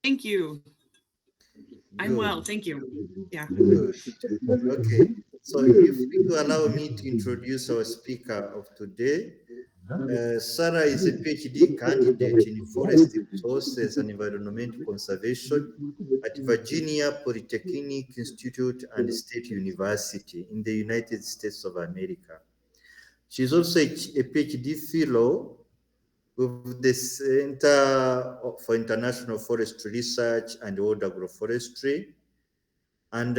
Thank you. I'm well, thank you. Yeah. Good. Okay. So if you allow me to introduce our speaker of today, Sarah is a PhD candidate in forest resources and environmental conservation at Virginia Polytechnic Institute and State University in the United States of America. She's also a PhD fellow with the Center for International Forestry Research and World Agroforestry, and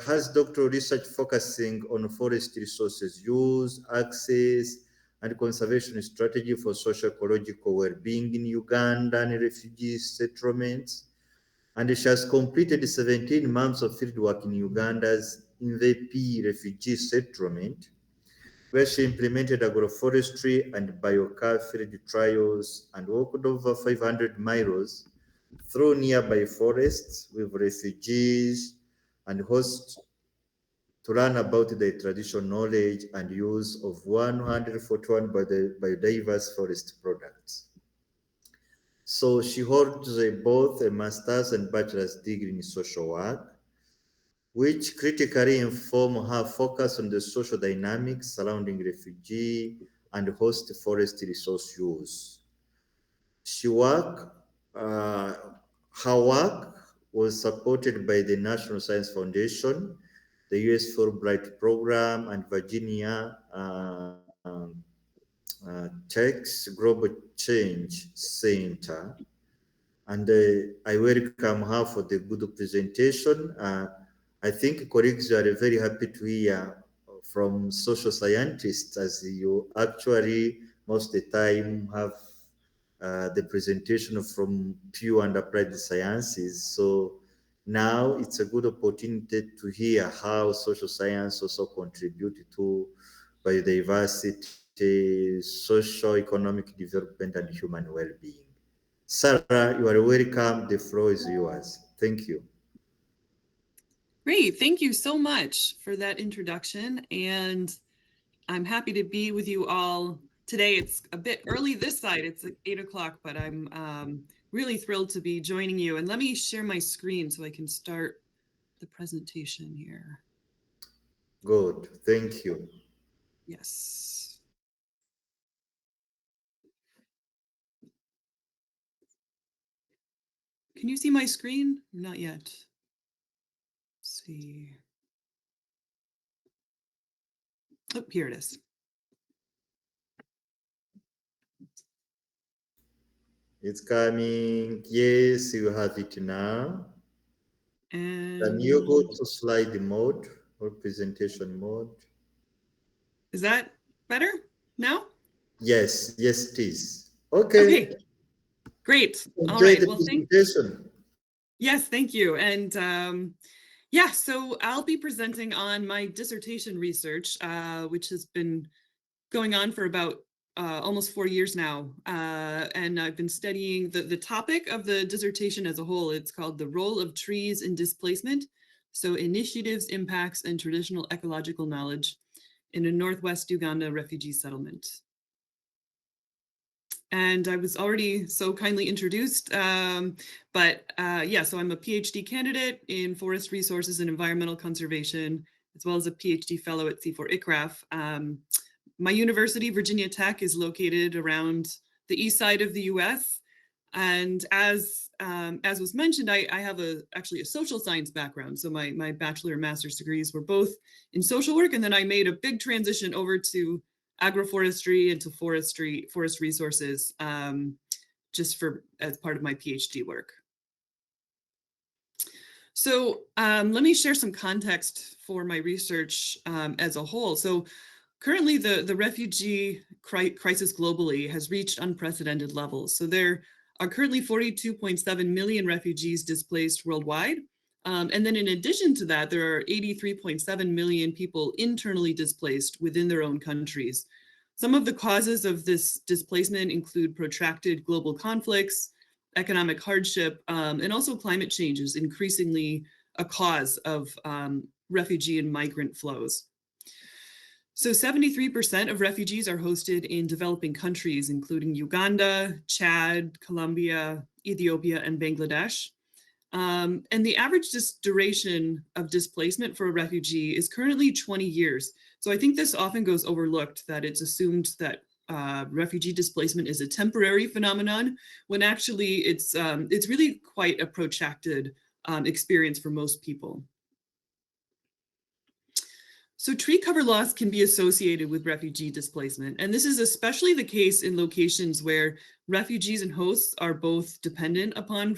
has doctoral research focusing on forest resources use, access, and conservation strategy for socio-ecological well-being in Uganda and refugee settlements. And she has completed 17 months of fieldwork in Uganda's Imvepi refugee settlement, where she implemented agroforestry and biocar field trials and walked over 500 miles through nearby forests with refugees and hosts to learn about the traditional knowledge and use of 141 biodiverse forest products. So she holds both a master's and bachelor's degree in social work, which critically inform her focus on the social dynamics surrounding refugee and host forest resource use. She work, uh, Her work was supported by the National Science Foundation, the U.S. Fulbright Program, and Virginia Tech's Global Change Center. And I welcome her for the good presentation. I think colleagues are very happy to hear from social scientists, as you actually most of the time have the presentation from pure and applied sciences. So now it's a good opportunity to hear how social science also contribute to biodiversity, socio-economic development, and human well-being. Sarah, you are welcome. The floor is yours. Thank you. Great. Thank you so much for that introduction. And I'm happy to be with you all today. It's a bit early this side. It's like 8 o'clock, but I'm really thrilled to be joining you. And let me share my screen so I can start the presentation here. Good. Thank you. Yes. Can you see my screen? Not yet. Let's see. Oh, here it is. It's coming. Yes, you have it now. And Can you go to slide mode or presentation mode? is that better now? Yes, yes, it is. Okay. Okay, great. All Enjoy right. the Well, presentation. yes, thank you. And yeah, so I'll be presenting on my dissertation research, which has been going on for about almost 4 years now. And I've been studying the topic of the dissertation as a whole. It's called The Role of Trees in Displacement. So initiatives, impacts, and traditional ecological knowledge in a Northwest Uganda refugee settlement. And I was already so kindly introduced, but yeah, so I'm a PhD candidate in forest resources and environmental conservation, as well as a PhD fellow at C4ICRAF. My university, Virginia Tech, is located around the east side of the US. And as was mentioned, I have actually a social science background. So my bachelor and master's degrees were both in social work. And then I made a big transition over to agroforestry and to forest resources, just as part of my PhD work. So let me share some context for my research as a whole. So currently the refugee crisis globally has reached unprecedented levels. So there are currently 42.7 million refugees displaced worldwide. And then in addition to that, there are 83.7 million people internally displaced within their own countries. Some of the causes of this displacement include protracted global conflicts, economic hardship, and also climate change is increasingly a cause of refugee and migrant flows. So 73% of refugees are hosted in developing countries, including Uganda, Chad, Colombia, Ethiopia, and Bangladesh. And the average duration of displacement for a refugee is currently 20 years. So I think this often goes overlooked, that it's assumed that refugee displacement is a temporary phenomenon, when actually it's really quite a protracted experience for most people. So tree cover loss can be associated with refugee displacement, and this is especially the case in locations where refugees and hosts are both dependent upon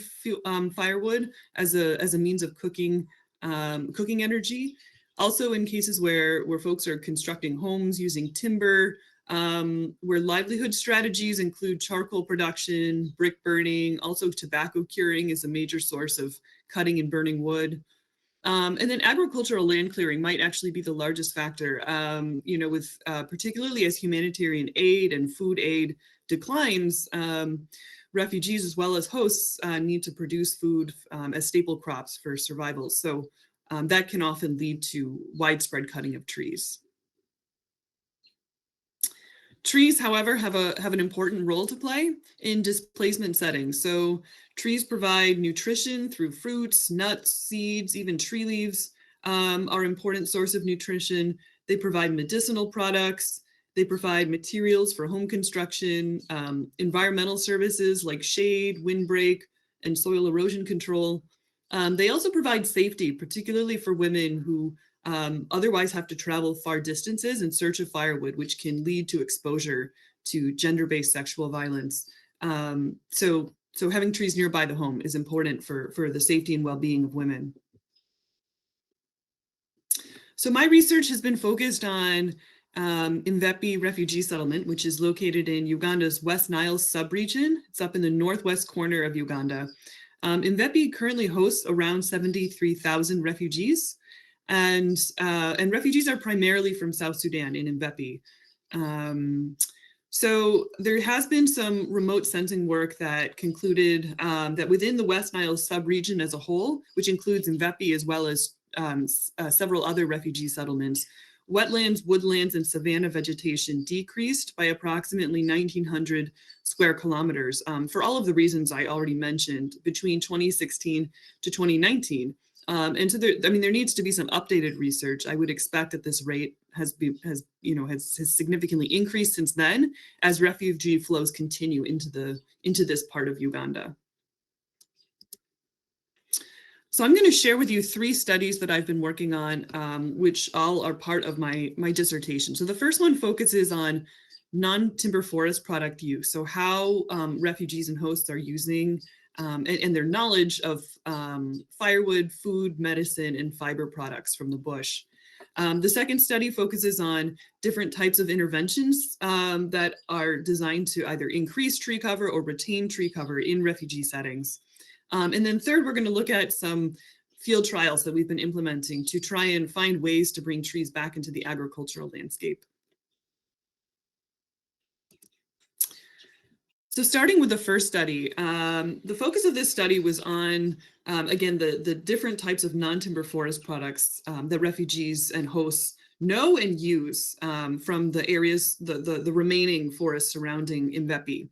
firewood as a means of cooking energy. Also in cases where folks are constructing homes using timber, where livelihood strategies include charcoal production, brick burning, also tobacco curing is a major source of cutting and burning wood. And then agricultural land clearing might actually be the largest factor, with particularly as humanitarian aid and food aid declines, refugees as well as hosts need to produce food as staple crops for survival. So that can often lead to widespread cutting of trees. Trees, however, have an important role to play in displacement settings. So trees provide nutrition through fruits, nuts, seeds, even tree leaves are an important source of nutrition. They provide medicinal products. They provide materials for home construction, environmental services like shade, windbreak, and soil erosion control. They also provide safety, particularly for women who otherwise have to travel far distances in search of firewood, which can lead to exposure to gender-based sexual violence. So having trees nearby the home is important for the safety and well-being of women. So my research has been focused on Imvepi refugee settlement, which is located in Uganda's West Nile subregion. It's up in the northwest corner of Uganda. Imvepi currently hosts around 73,000 refugees. And refugees are primarily from South Sudan in Imvepi. So there has been some remote sensing work that concluded that within the West Nile subregion as a whole, which includes Imvepi as well as several other refugee settlements, wetlands, woodlands, and savanna vegetation decreased by approximately 1,900 square kilometers for all of the reasons I already mentioned between 2016 to 2019. And so there needs to be some updated research. I would expect that this rate has significantly increased since then as refugee flows continue into this part of Uganda. So I'm going to share with you 3 studies that I've been working on, which all are part of my dissertation. So the first one focuses on non-timber forest product use. So how refugees and hosts are using and their knowledge of firewood, food, medicine, and fiber products from the bush. The second study focuses on different types of interventions that are designed to either increase tree cover or retain tree cover in refugee settings. And then third, we're going to look at some field trials that we've been implementing to try and find ways to bring trees back into the agricultural landscape. So starting with the first study, the focus of this study was on, again, the different types of non-timber forest products that refugees and hosts know and use from the areas, the remaining forests surrounding Imvepi.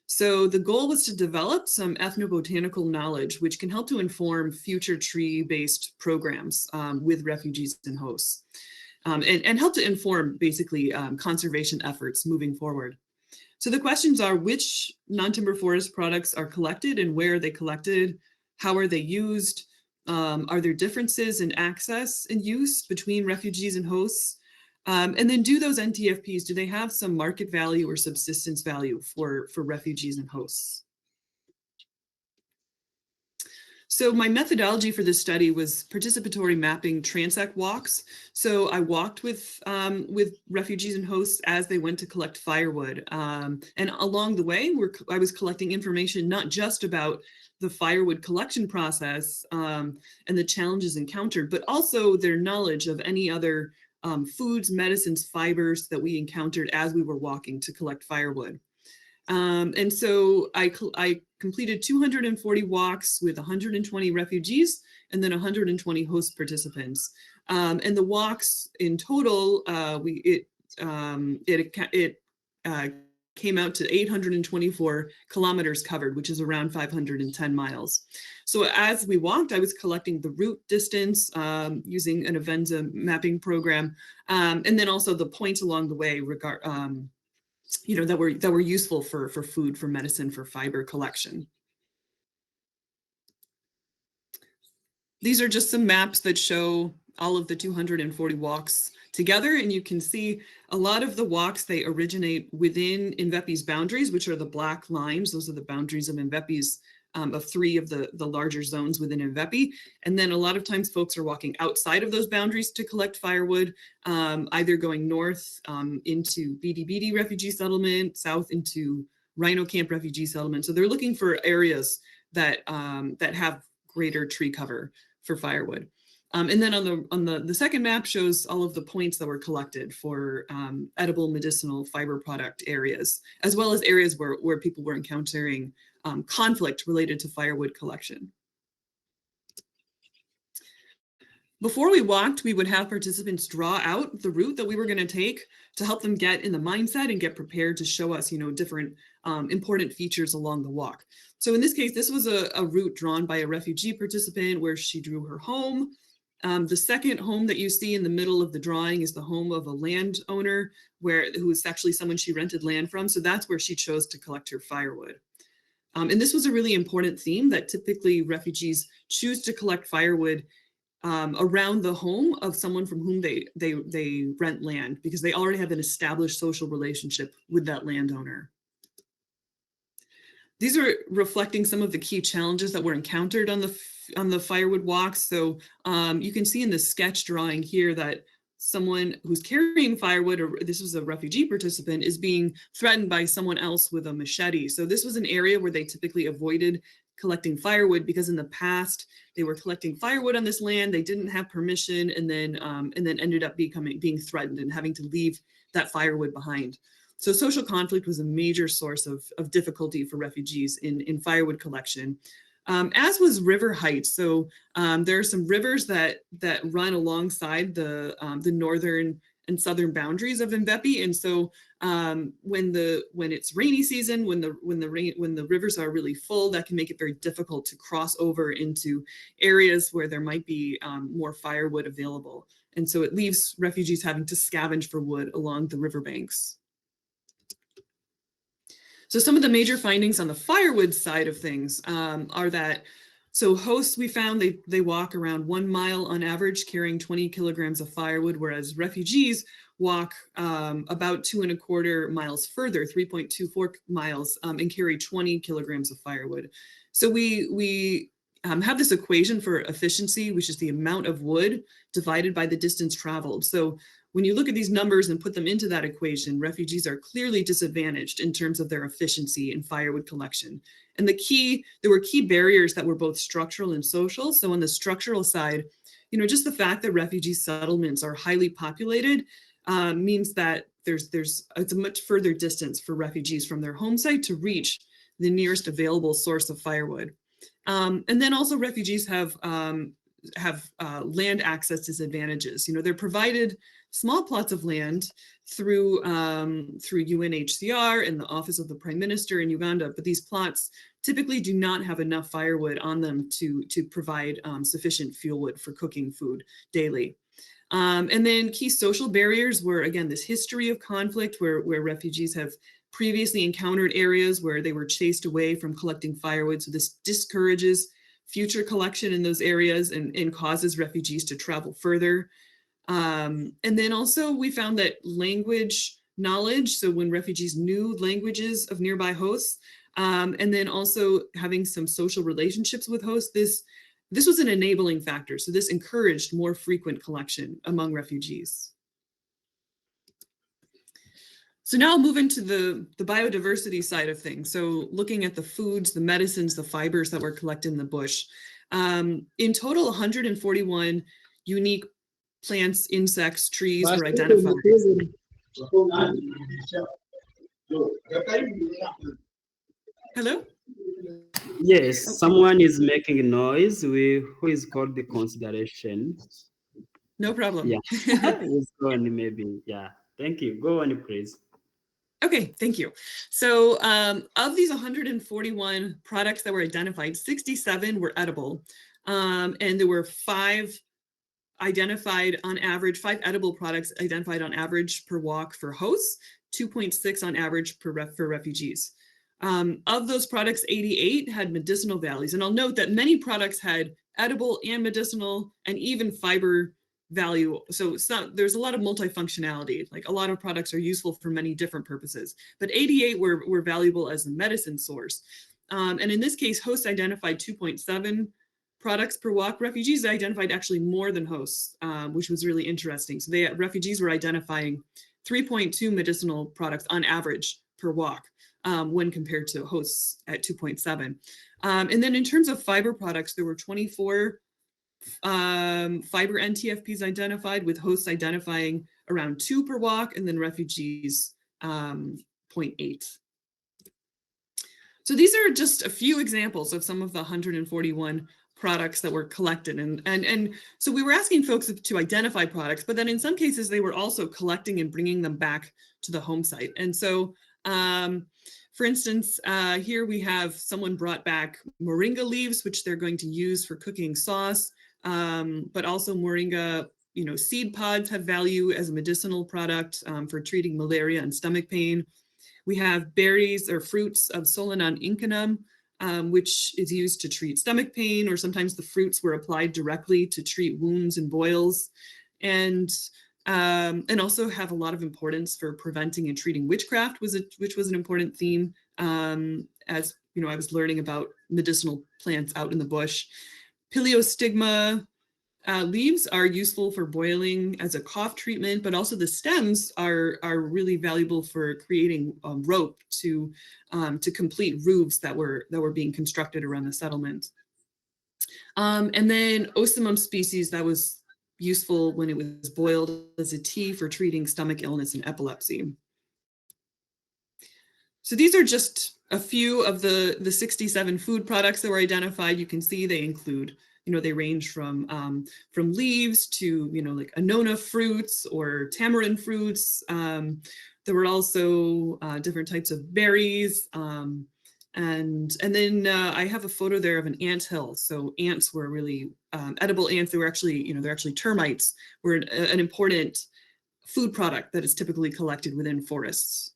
So the goal was to develop some ethnobotanical knowledge, which can help to inform future tree-based programs with refugees and hosts, and help to inform basically conservation efforts moving forward. So the questions are, which non-timber forest products are collected and where are they collected? How are they used? Are there differences in access and use between refugees and hosts? And then do those NTFPs, do they have some market value or subsistence value for refugees and hosts? So my methodology for this study was participatory mapping transect walks. So I walked with refugees and hosts as they went to collect firewood. And along the way, I was collecting information not just about the firewood collection process and the challenges encountered, but also their knowledge of any other foods, medicines, fibers that we encountered as we were walking to collect firewood. And so I completed 240 walks with 120 refugees and then 120 host participants. And the walks in total, came out to 824 kilometers covered, which is around 510 miles. So as we walked, I was collecting the route distance using an Avenza mapping program, and then also the points along the way that were useful for food, for medicine, for fiber collection. These are just some maps that show all of the 240 walks together, and you can see a lot of the walks, they originate within Imvepi's boundaries, which are the black lines. Those are the boundaries of Imvepi's, of three of the larger zones within Imvepi. And then a lot of times folks are walking outside of those boundaries to collect firewood, either going north into Bidi refugee settlement, south into Rhino Camp refugee settlement. So they're looking for areas that have greater tree cover for firewood. And then on the second map shows all of the points that were collected for edible medicinal fiber product areas, as well as areas where people were encountering conflict related to firewood collection. Before we walked, we would have participants draw out the route that we were going to take to help them get in the mindset and get prepared to show us, different important features along the walk. So in this case, this was a route drawn by a refugee participant where she drew her home. The second home that you see in the middle of the drawing is the home of a landowner who is actually someone she rented land from. So that's where she chose to collect her firewood. And this was a really important theme, that typically refugees choose to collect firewood around the home of someone from whom they rent land, because they already have an established social relationship with that landowner. These are reflecting some of the key challenges that were encountered on the firewood walks. So you can see in the sketch drawing here that someone who's carrying firewood, or this was a refugee participant, is being threatened by someone else with a machete. So this was an area where they typically avoided collecting firewood, because in the past they were collecting firewood on this land, they didn't have permission, and then ended up being threatened and having to leave that firewood behind. So social conflict was a major source of difficulty for refugees in firewood collection, as was river height. So there are some rivers that run alongside the northern and southern boundaries of Imvepi, and so when it's rainy season, when the rivers are really full, that can make it very difficult to cross over into areas where there might be more firewood available, and so it leaves refugees having to scavenge for wood along the riverbanks. So some of the major findings on the firewood side of things are that, so hosts, we found they walk around 1 mile on average, carrying 20 kilograms of firewood, whereas refugees walk about 2.25 miles further, 3.24 miles, and carry 20 kilograms of firewood. So we have this equation for efficiency, which is the amount of wood divided by the distance traveled. So when you look at these numbers and put them into that equation, refugees are clearly disadvantaged in terms of their efficiency in firewood collection. And there were key barriers that were both structural and social. So on the structural side, just the fact that refugee settlements are highly populated means that it's a much further distance for refugees from their home site to reach the nearest available source of firewood. And then also refugees have land access disadvantages. They're provided small plots of land through UNHCR and the Office of the Prime Minister in Uganda, but these plots typically do not have enough firewood on them to provide sufficient fuel wood for cooking food daily. And then key social barriers were, again, this history of conflict where refugees have previously encountered areas where they were chased away from collecting firewood. So this discourages future collection in those areas and causes refugees to travel further. And then also we found that language knowledge, so when refugees knew languages of nearby hosts, and then also having some social relationships with hosts, this was an enabling factor. So this encouraged more frequent collection among refugees. So now I'll move into the biodiversity side of things. So looking at the foods, the medicines, the fibers that were collected in the bush. In total, 141 unique plants, insects, trees were identified. Hello? Yes, someone is making noise. Who is called the consideration? No problem. Yeah, let's go on maybe. Yeah, thank you. Go on, please. Okay, thank you. So of these 141 products that were identified, 67 were edible. And there were 5 identified on average, 5 edible products identified on average per walk for hosts, 2.6 on average for refugees. Of those products, 88 had medicinal values. And I'll note that many products had edible and medicinal and even fiber value. So there's a lot of multifunctionality. Like a lot of products are useful for many different purposes, but 88 were valuable as a medicine source. And in this case, hosts identified 2.7 products per walk. Refugees identified actually more than hosts, which was really interesting. So refugees were identifying 3.2 medicinal products on average per walk when compared to hosts at 2.7. And then in terms of fiber products, there were 24 fiber NTFPs identified, with hosts identifying around 2 per walk, and then refugees 0.8. So these are just a few examples of some of the 141 products that were collected. And so we were asking folks to identify products, but then in some cases they were also collecting and bringing them back to the home site. And so for instance, here we have someone brought back moringa leaves, which they're going to use for cooking sauce, but also moringa, seed pods have value as a medicinal product for treating malaria and stomach pain. We have berries or fruits of Solenon incanum, which is used to treat stomach pain, or sometimes the fruits were applied directly to treat wounds and boils, and also have a lot of importance for preventing and treating witchcraft, which was an important theme as I was learning about medicinal plants out in the bush. Piliostigma leaves are useful for boiling as a cough treatment, but also the stems are really valuable for creating rope to complete roofs that were being constructed around the settlement. And then Ocimum species that was useful when it was boiled as a tea for treating stomach illness and epilepsy. So these are just a few of the 67 food products that were identified. You can see they include, they range from leaves to, like annona fruits or tamarind fruits. There were also different types of berries. And then I have a photo there of an ant hill. So ants were really edible ants. They were actually, they're actually termites, were an important food product that is typically collected within forests.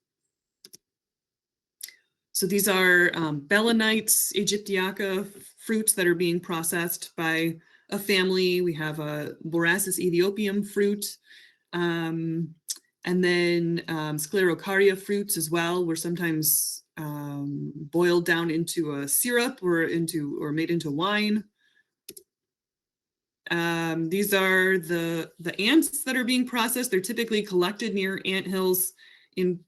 So these are Belenites aegyptiaca fruits that are being processed by a family. We have a Borassus ethiopium fruit, and then sclerocaria fruits as well were sometimes boiled down into a syrup or made into wine. These are the ants that are being processed. They're typically collected near ant hills in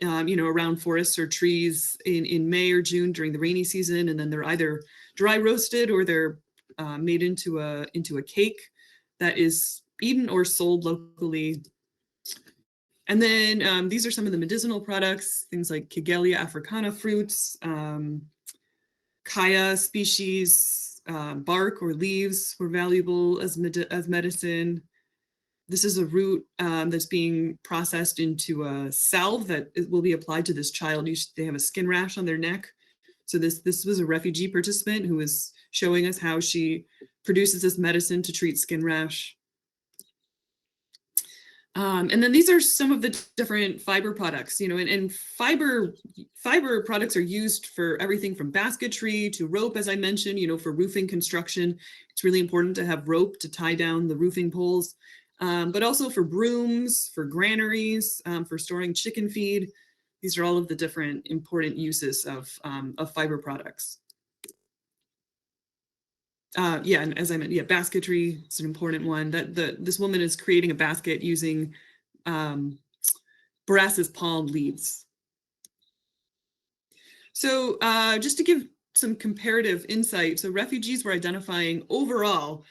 around forests or trees in May or June during the rainy season, and then they're either dry roasted or they're made into a cake that is eaten or sold locally. And then these are some of the medicinal products, things like Kigelia africana fruits, Kaya species, bark or leaves were valuable as medicine. This is a root that's being processed into a salve that will be applied to this child. They have a skin rash on their neck. So this was a refugee participant who was showing us how she produces this medicine to treat skin rash. And then these are some of the different fiber products, and fiber products are used for everything from basketry to rope, as I mentioned, for roofing construction. It's really important to have rope to tie down the roofing poles. But also for brooms, for granaries, for storing chicken feed. These are all of the different important uses of fiber products. And as I mentioned, basketry is an important one. This woman is creating a basket using Borassus palm leaves. So just to give some comparative insight, so refugees were identifying overall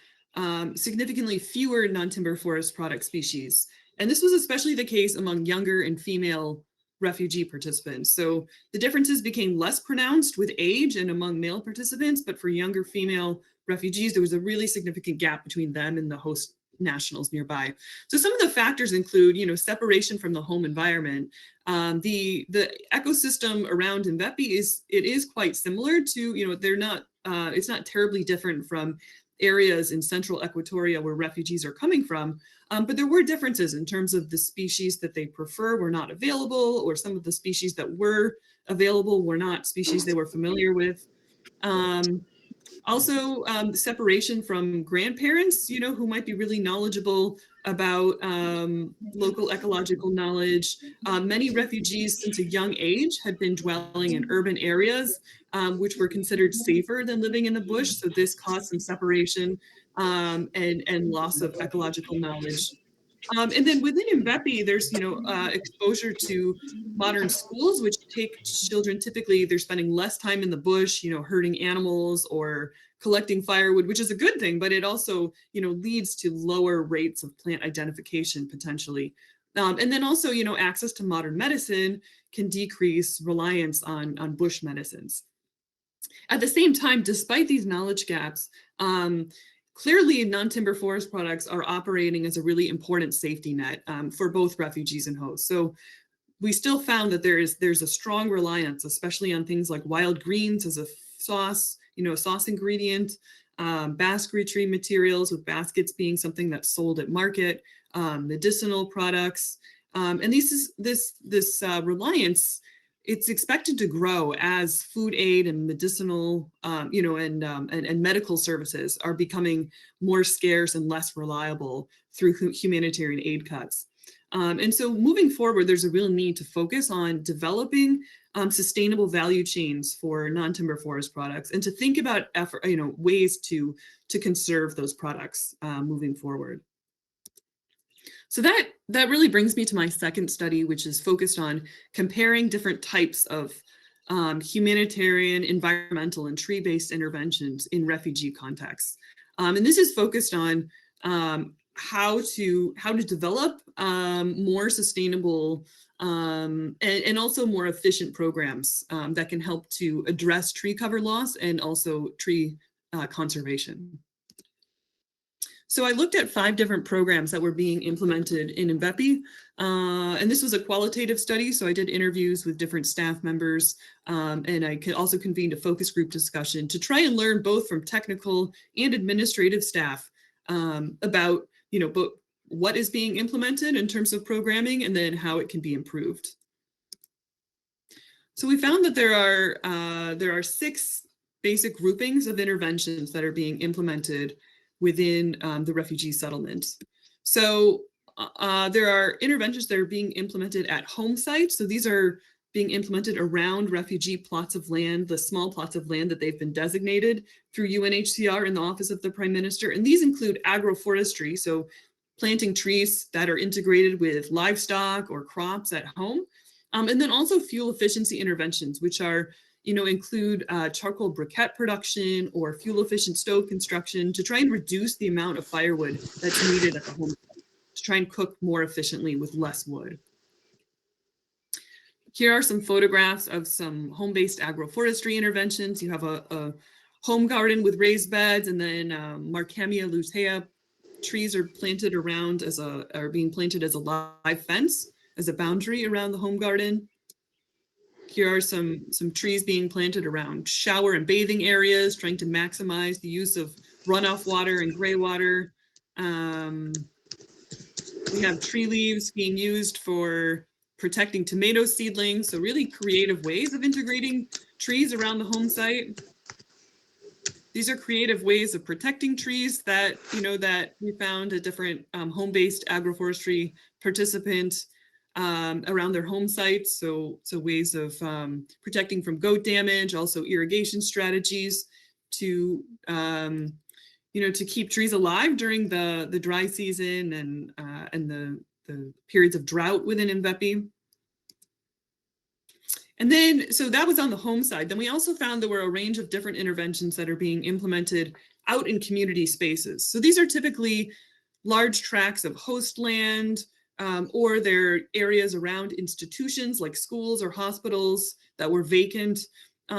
significantly fewer non-timber forest product species. And this was especially the case among younger and female refugee participants. So the differences became less pronounced with age and among male participants, but for younger female refugees, there was a really significant gap between them and the host nationals nearby. So some of the factors include, separation from the home environment. The ecosystem around Imvepi is quite similar to, they're not, it's not terribly different from areas in central Equatoria where refugees are coming from, but there were differences in terms of the species that they prefer were not available, or some of the species that were available were not species they were familiar with. Also, separation from grandparents, who might be really knowledgeable about local ecological knowledge. Many refugees since a young age had been dwelling in urban areas, which were considered safer than living in the bush. So this caused some separation and loss of ecological knowledge. And then within Imvepi, there's exposure to modern schools, which take children, typically they're spending less time in the bush, herding animals or collecting firewood, which is a good thing, but it also leads to lower rates of plant identification potentially. And then also access to modern medicine can decrease reliance on bush medicines. At the same time, despite these knowledge gaps, clearly, non-timber forest products are operating as a really important safety net for both refugees and hosts. So we still found that there's a strong reliance, especially on things like wild greens as a sauce, sauce ingredient, basketry tree materials, with baskets being something that's sold at market, medicinal products, and this reliance. It's expected to grow as food aid and medicinal, and medical services are becoming more scarce and less reliable through humanitarian aid cuts. And so moving forward, there's a real need to focus on developing sustainable value chains for non-timber forest products, and to think about ways to conserve those products moving forward. So that really brings me to my second study, which is focused on comparing different types of humanitarian, environmental, and tree-based interventions in refugee contexts. And this is focused on how to develop more sustainable and also more efficient programs that can help to address tree cover loss and also tree conservation. So I looked at 5 different programs that were being implemented in Imvepi, and this was a qualitative study, so I did interviews with different staff members, and I also convened a focus group discussion to try and learn both from technical and administrative staff about, both what is being implemented in terms of programming and then how it can be improved. So we found that there are 6 basic groupings of interventions that are being implemented within the refugee settlements. So there are interventions that are being implemented at home sites. So these are being implemented around refugee plots of land, the small plots of land that they've been designated through UNHCR in the Office of the Prime Minister. And these include agroforestry, so planting trees that are integrated with livestock or crops at home. And then also fuel efficiency interventions, which are include charcoal briquette production or fuel-efficient stove construction to try and reduce the amount of firewood that's needed at the home to try and cook more efficiently with less wood. Here are some photographs of some home-based agroforestry interventions. You have a home garden with raised beds, and then Markhemia lutea trees are planted around are being planted as a live fence, as a boundary around the home garden. Here are some trees being planted around shower and bathing areas, trying to maximize the use of runoff water and gray water. We have tree leaves being used for protecting tomato seedlings, so really creative ways of integrating trees around the home site. These are creative ways of protecting trees that we found a different home-based agroforestry participant around their home sites. So ways of protecting from goat damage, also irrigation strategies to to keep trees alive during the dry season and the periods of drought within Imvepi. And then, so that was on the home side. Then we also found there were a range of different interventions that are being implemented out in community spaces. So these are typically large tracts of host land, or they're areas around institutions like schools or hospitals that were vacant.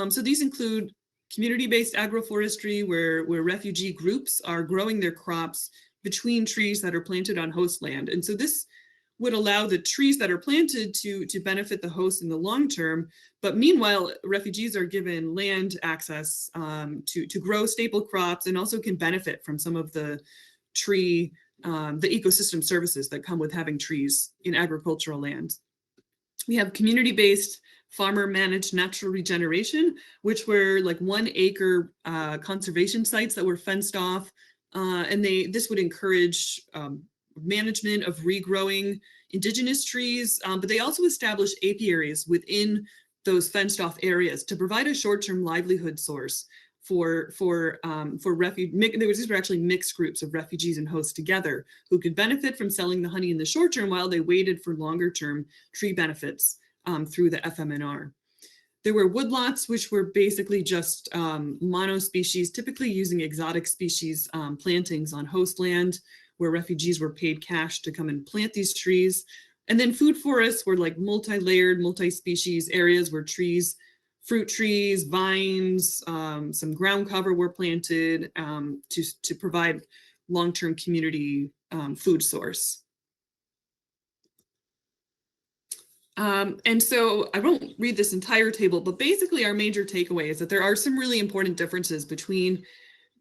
So these include community-based agroforestry, where refugee groups are growing their crops between trees that are planted on host land. And so this would allow the trees that are planted to benefit the host in the long term. But meanwhile, refugees are given land access to grow staple crops, and also can benefit from some of the the ecosystem services that come with having trees in agricultural land. We have community-based farmer-managed natural regeneration, which were like 1 acre conservation sites that were fenced off. And this would encourage management of regrowing indigenous trees, but they also established apiaries within those fenced off areas to provide a short-term livelihood source for refugees. These were actually mixed groups of refugees and hosts together who could benefit from selling the honey in the short term while they waited for longer term tree benefits through the FMNR. There were woodlots, which were basically just monospecies, typically using exotic species plantings on host land, where refugees were paid cash to come and plant these trees. And then food forests were like multi-layered, multi-species areas where trees, fruit trees, vines, some ground cover were planted to provide long-term community food source. And so I won't read this entire table, but basically our major takeaway is that there are some really important differences between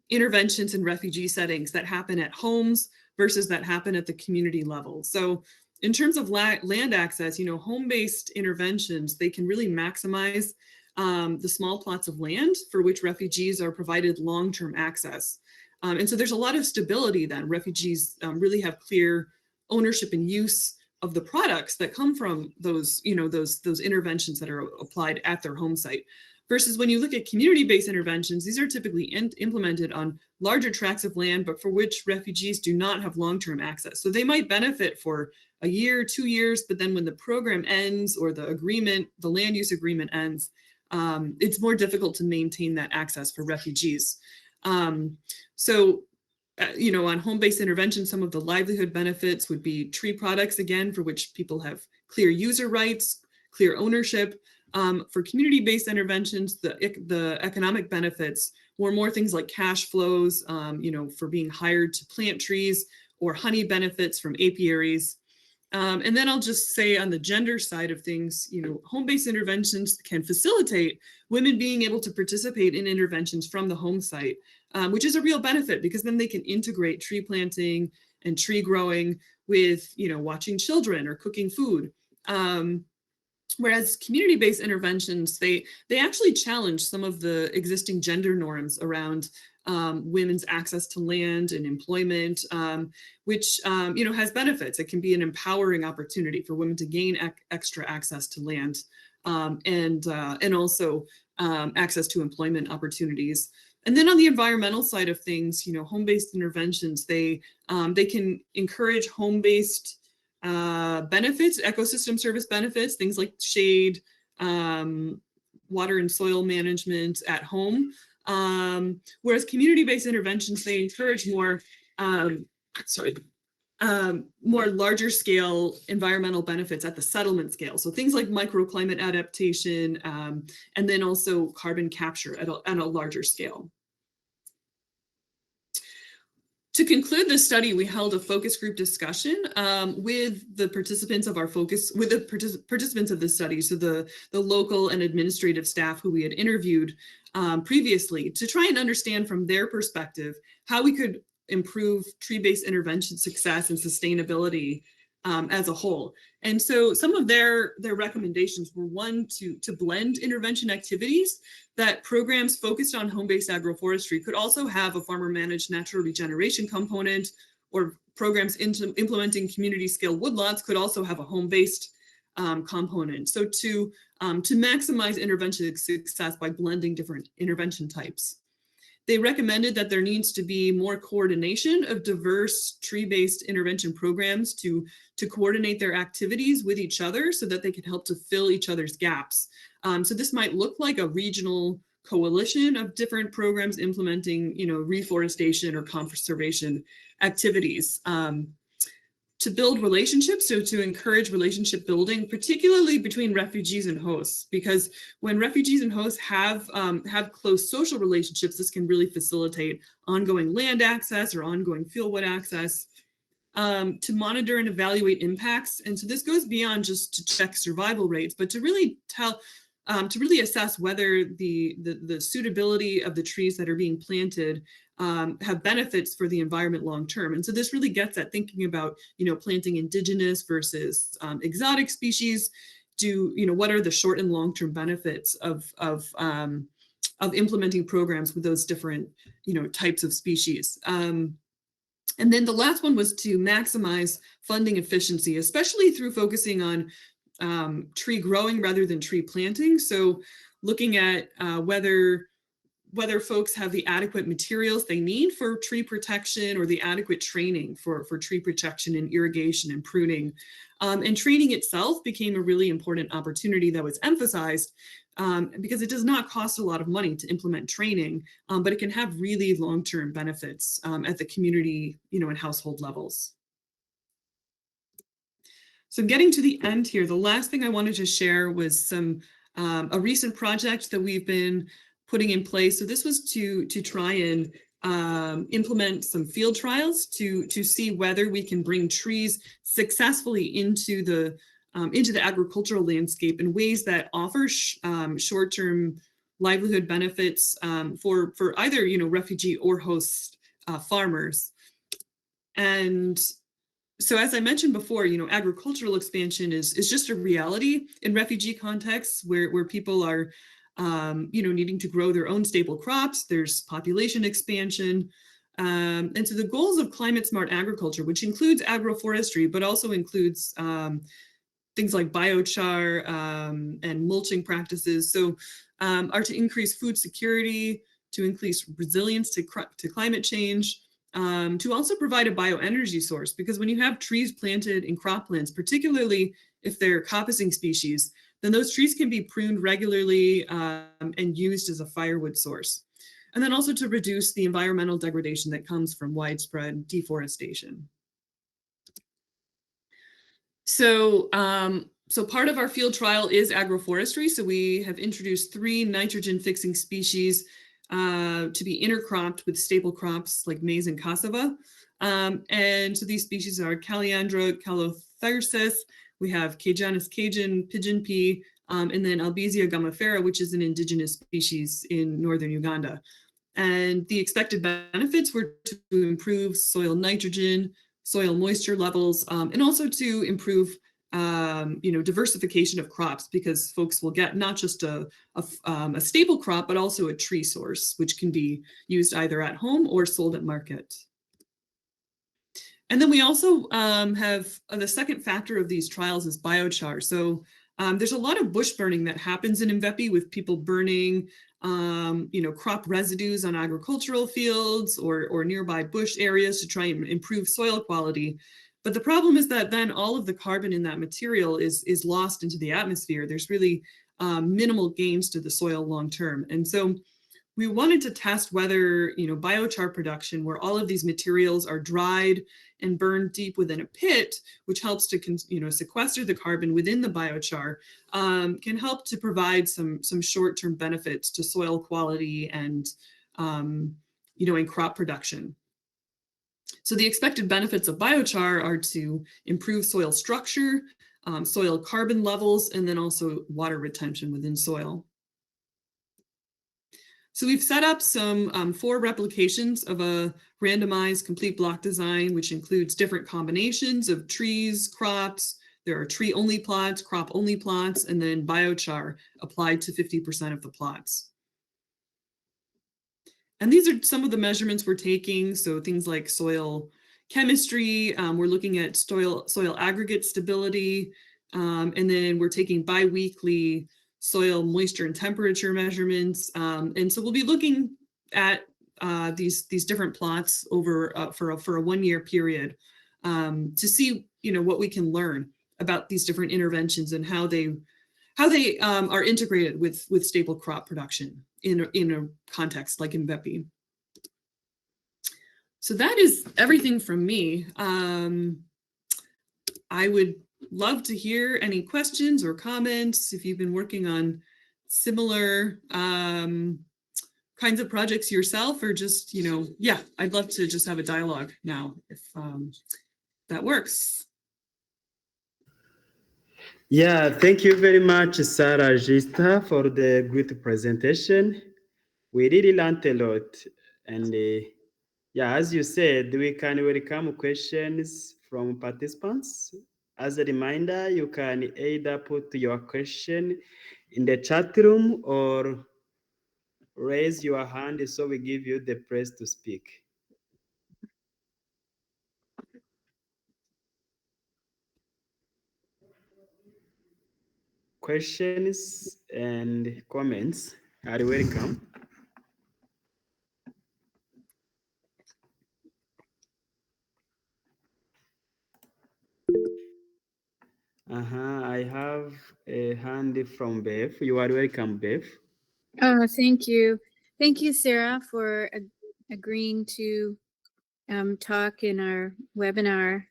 interventions in refugee settings that happen at homes versus that happen at the community level. So in terms of land access, home-based interventions, they can really maximize the small plots of land for which refugees are provided long-term access. And so there's a lot of stability then. Refugees really have clear ownership and use of the products that come from those interventions that are applied at their home site. Versus when you look at community-based interventions, these are typically implemented on larger tracts of land, but for which refugees do not have long-term access. So they might benefit for a year, 2 years, but then when the program ends or the land use agreement ends, it's more difficult to maintain that access for refugees. On home-based intervention, some of the livelihood benefits would be tree products, again, for which people have clear user rights, clear ownership. For community-based interventions, the economic benefits were more things like cash flows, for being hired to plant trees, or honey benefits from apiaries. And then I'll just say on the gender side of things, home-based interventions can facilitate women being able to participate in interventions from the home site, which is a real benefit because then they can integrate tree planting and tree growing with, watching children or cooking food. Whereas community-based interventions, they actually challenge some of the existing gender norms around women's access to land and employment, which has benefits. It can be an empowering opportunity for women to gain extra access to land and also access to employment opportunities. And then on the environmental side of things, home-based interventions, they can encourage home-based benefits, ecosystem service benefits, things like shade, water and soil management at home. Whereas community-based interventions, they encourage more larger scale environmental benefits at the settlement scale. So things like microclimate adaptation, and then also carbon capture at a larger scale. To conclude this study, we held a focus group discussion with the participants of participants of this study, so the local and administrative staff who we had interviewed previously, to try and understand from their perspective how we could improve tree-based intervention success and sustainability as a whole. And so some of their recommendations were, one, to blend intervention activities, that programs focused on home-based agroforestry could also have a farmer-managed natural regeneration component, or programs implementing community-scale woodlots could also have a home-based component. So to maximize intervention success by blending different intervention types. They recommended that there needs to be more coordination of diverse tree-based intervention programs to coordinate their activities with each other so that they can help to fill each other's gaps. So this might look like a regional coalition of different programs implementing, reforestation or conservation activities. to build relationships, so to encourage relationship building, particularly between refugees and hosts, because when refugees and hosts have close social relationships, this can really facilitate ongoing land access or ongoing fuelwood access. To monitor and evaluate impacts. And so this goes beyond just to check survival rates, but to really assess whether the suitability of the trees that are being planted have benefits for the environment long term. And so this really gets at thinking about, planting indigenous versus exotic species. What are the short and long term benefits of implementing programs with those different, types of species. And then the last one was to maximize funding efficiency, especially through focusing on tree growing rather than tree planting. So looking at whether folks have the adequate materials they need for tree protection or the adequate training for tree protection and irrigation and pruning. And training itself became a really important opportunity that was emphasized because it does not cost a lot of money to implement training, but it can have really long-term benefits at the community, and household levels. So getting to the end here, the last thing I wanted to share was a recent project that we've been putting in place. So this was to try and implement some field trials to see whether we can bring trees successfully into the agricultural landscape in ways that offer short-term livelihood benefits for either refugee or host farmers. And so as I mentioned before, agricultural expansion is just a reality in refugee contexts where people are needing to grow their own staple crops. There's population expansion. And so the goals of climate smart agriculture, which includes agroforestry, but also includes things like biochar and mulching practices, so are to increase food security, to increase resilience to climate change, to also provide a bioenergy source, because when you have trees planted in croplands, particularly if they're coppicing species, then those trees can be pruned regularly and used as a firewood source. And then also to reduce the environmental degradation that comes from widespread deforestation. So, so part of our field trial is agroforestry. So we have introduced 3 nitrogen-fixing species to be intercropped with staple crops like maize and cassava. And so these species are Calliandra calothyris, we have Cajunus cajun, pigeon pea, and then Albizia gumifera, which is an indigenous species in northern Uganda. And the expected benefits were to improve soil nitrogen, soil moisture levels, and also to improve diversification of crops, because folks will get not just a staple crop, but also a tree source, which can be used either at home or sold at market. And then we also have the second factor of these trials is biochar. So there's a lot of bush burning that happens in Imvepi, with people burning crop residues on agricultural fields or nearby bush areas to try and improve soil quality. But the problem is that then all of the carbon in that material is lost into the atmosphere. There's really minimal gains to the soil long term. And so we wanted to test whether biochar production, where all of these materials are dried and burned deep within a pit, which helps to sequester the carbon within the biochar, can help to provide some short-term benefits to soil quality and in crop production. So the expected benefits of biochar are to improve soil structure, soil carbon levels, and then also water retention within soil. So we've set up some 4 replications of a randomized complete block design, which includes different combinations of trees, crops. There are tree-only plots, crop-only plots, and then biochar applied to 50% of the plots. And these are some of the measurements we're taking. So things like soil chemistry, we're looking at soil aggregate stability, and then we're taking bi-weekly soil moisture and temperature measurements. And so we'll be looking at these different plots over for a 1-year period to see what we can learn about these different interventions and how they are integrated with staple crop production in a context like Imvepi. So that is everything from me. I would love to hear any questions or comments if you've been working on similar kinds of projects yourself, or just, yeah, I'd love to just have a dialogue now if that works. Yeah, thank you very much, Sarah Gista, for the good presentation. We really learned a lot. And yeah, as you said, we can welcome questions from participants. As a reminder, you can either put your question in the chat room or raise your hand so we give you the press to speak. Questions and comments are welcome. I have a hand from Bev. You are welcome, Bev. Oh, thank you. Thank you, Sarah, for agreeing to talk in our webinar.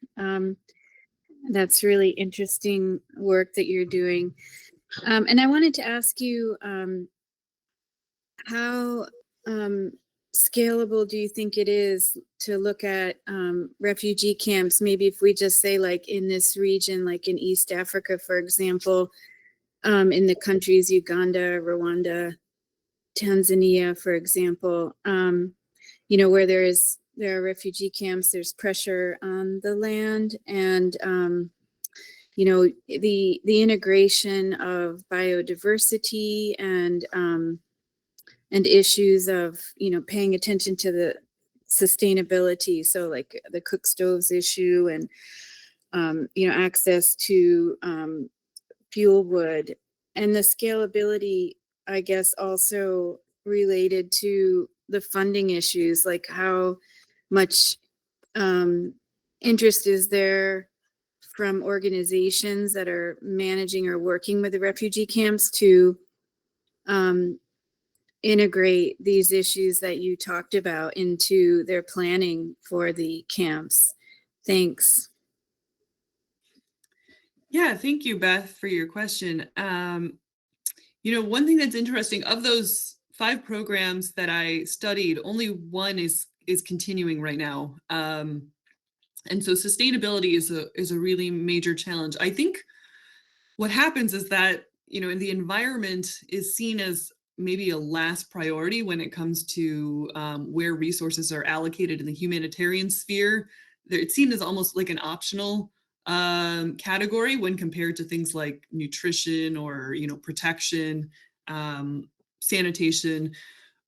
That's really interesting work that you're doing. And I wanted to ask you, how scalable do you think it is to look at refugee camps? Maybe if we just say, like, in this region, like in East Africa, for example, in the countries Uganda, Rwanda, Tanzania, for example, where there are refugee camps, there's pressure on the land, and the integration of biodiversity and issues of paying attention to the sustainability. So like the cook stoves issue, and access to fuel wood, and the scalability, I guess, also related to the funding issues, like how much interest is there from organizations that are managing or working with the refugee camps to integrate these issues that you talked about into their planning for the camps. Thanks. Yeah, thank you, Beth, for your question. One thing that's interesting, of those 5 programs that I studied, only one is continuing right now. And so sustainability is a really major challenge. I think what happens is that, in the environment is seen as maybe a last priority when it comes to where resources are allocated in the humanitarian sphere. It's seen as almost like an optional category when compared to things like nutrition or protection, sanitation.